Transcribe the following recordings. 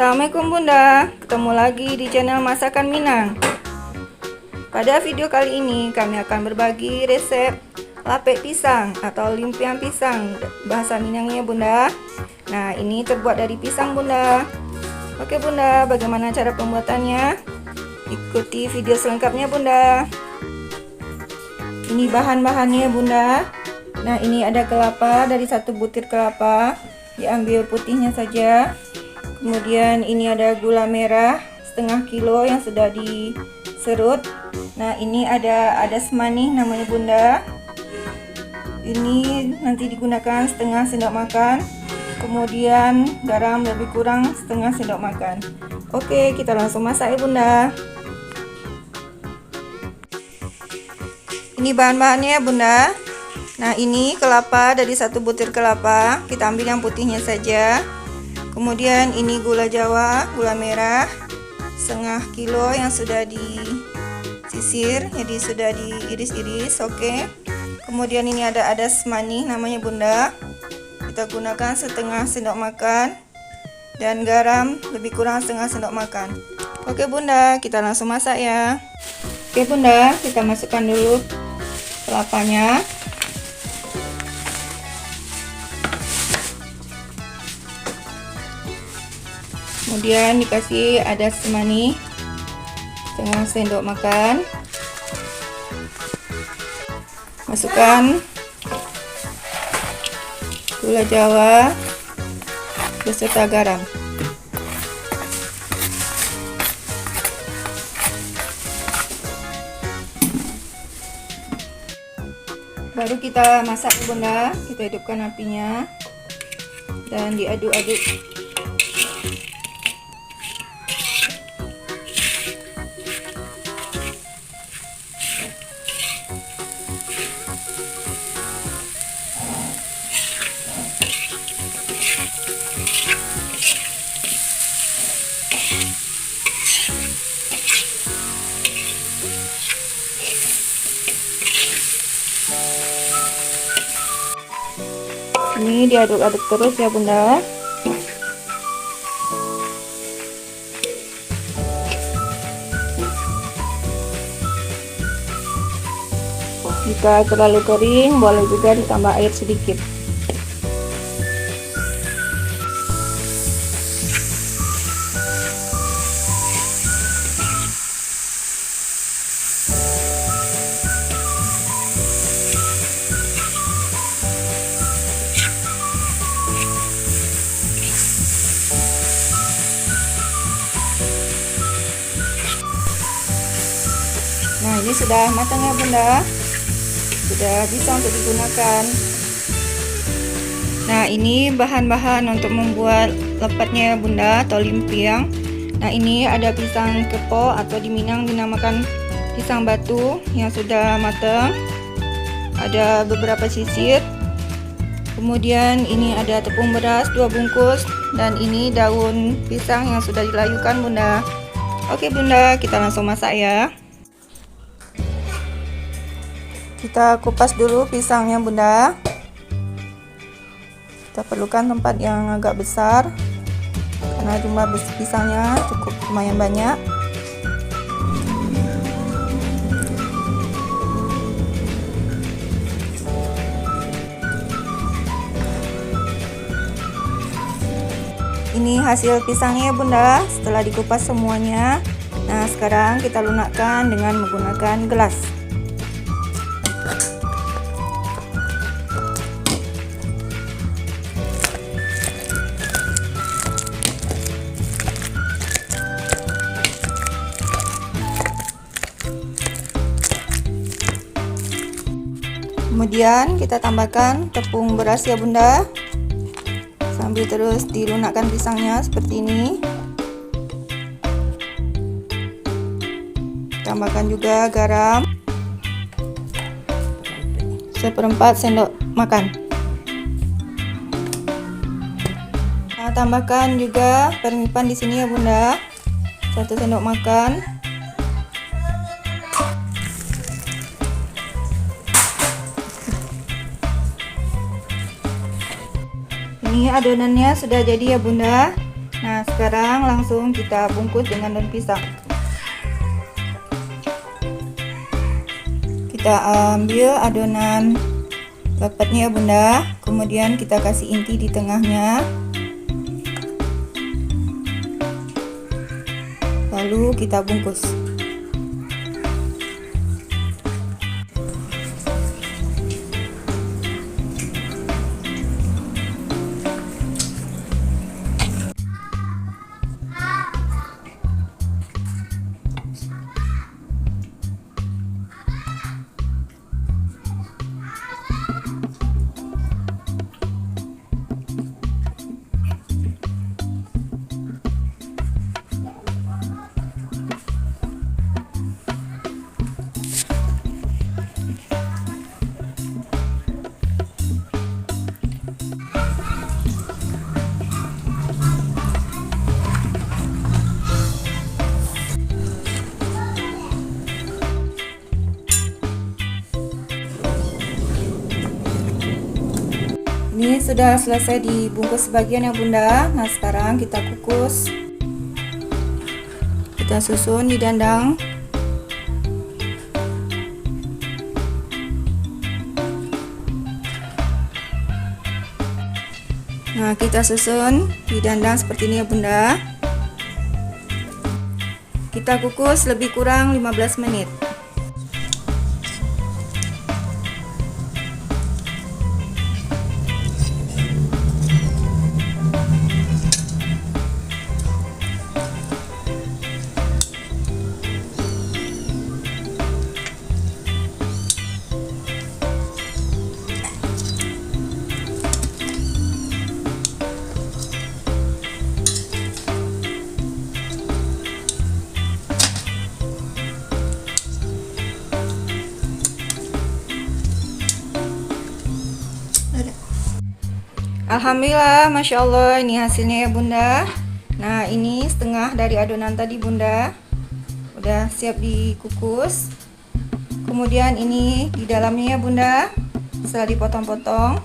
Assalamualaikum Bunda, ketemu lagi di channel Masakan Minang. Pada video kali ini kami akan berbagi resep lapek pisang atau limpiang pisang bahasa Minangnya Bunda. Nah, ini terbuat dari pisang Bunda. Oke Bunda, bagaimana cara pembuatannya? Ikuti video selengkapnya Bunda. Ini bahan-bahannya Bunda. Nah, ini ada kelapa, dari 1 butir kelapa, diambil putihnya saja. Kemudian ini ada gula merah setengah kilo yang sudah diserut. Nah, ini ada semani namanya Bunda. Ini nanti digunakan setengah sendok makan. Kemudian garam lebih kurang setengah sendok makan. Oke, kita langsung masak ya Bunda. Ini bahan-bahannya Bunda. Nah, ini kelapa, dari 1 butir kelapa, kita ambil yang putihnya saja. Kemudian ini gula jawa, gula merah setengah kilo yang sudah disisir, jadi sudah diiris-iris. Oke. Kemudian ini ada semani namanya Bunda, kita gunakan setengah sendok makan, dan garam lebih kurang setengah sendok makan. Oke Bunda, kita langsung masak ya. Oke Bunda, kita masukkan dulu kelapanya. Kemudian dikasih ada semani setengah sendok makan. Masukkan gula jawa beserta garam. Baru kita masak Bunda, kita hidupkan apinya dan diaduk-aduk. Ini diaduk-aduk terus ya Bunda. Jika terlalu kering, boleh juga ditambah air sedikit. Nah, ini sudah matang ya Bunda, sudah bisa untuk digunakan. Nah, ini bahan-bahan untuk membuat lepetnya Bunda atau limpiang. Nah, ini ada pisang kepo atau di Minang dinamakan pisang batu yang sudah matang, ada beberapa sisir. Kemudian ini ada tepung beras 2 bungkus, dan ini daun pisang yang sudah dilayukan Bunda. Oke Bunda, kita langsung masak ya. Kita kupas dulu pisangnya Bunda. Kita perlukan tempat yang agak besar karena jumlah pisangnya cukup lumayan banyak. Ini hasil pisangnya Bunda setelah dikupas semuanya. Nah, sekarang kita lunakkan dengan menggunakan gelas. Kemudian kita tambahkan tepung beras ya Bunda, sambil terus dilunakkan pisangnya seperti ini. Tambahkan juga garam 1/4 sendok makan. Nah, tambahkan juga permipan di sini ya Bunda, 1 sendok makan. Ini adonannya sudah jadi ya Bunda. Nah, sekarang langsung kita bungkus dengan daun pisang. Kita ambil adonan lepetnya ya Bunda, kemudian kita kasih inti di tengahnya, lalu kita bungkus. Ini sudah selesai dibungkus sebagian ya Bunda. Nah, sekarang kita kukus. Kita susun di dandang. Nah, kita susun di dandang seperti ini ya Bunda. Kita kukus lebih kurang 15 menit. Alhamdulillah, Masya Allah, ini hasilnya ya Bunda. Nah, ini setengah dari adonan tadi Bunda, udah siap dikukus. Kemudian ini di dalamnya ya Bunda, setelah dipotong-potong.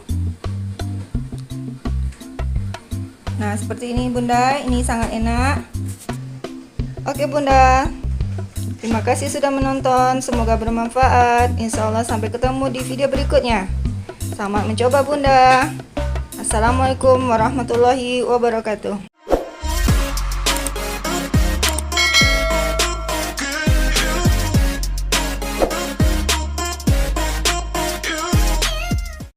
Nah, seperti ini Bunda, ini sangat enak. Oke Bunda, terima kasih sudah menonton, semoga bermanfaat. Insya Allah sampai ketemu di video berikutnya. Selamat mencoba Bunda. Assalamualaikum warahmatullahi wabarakatuh.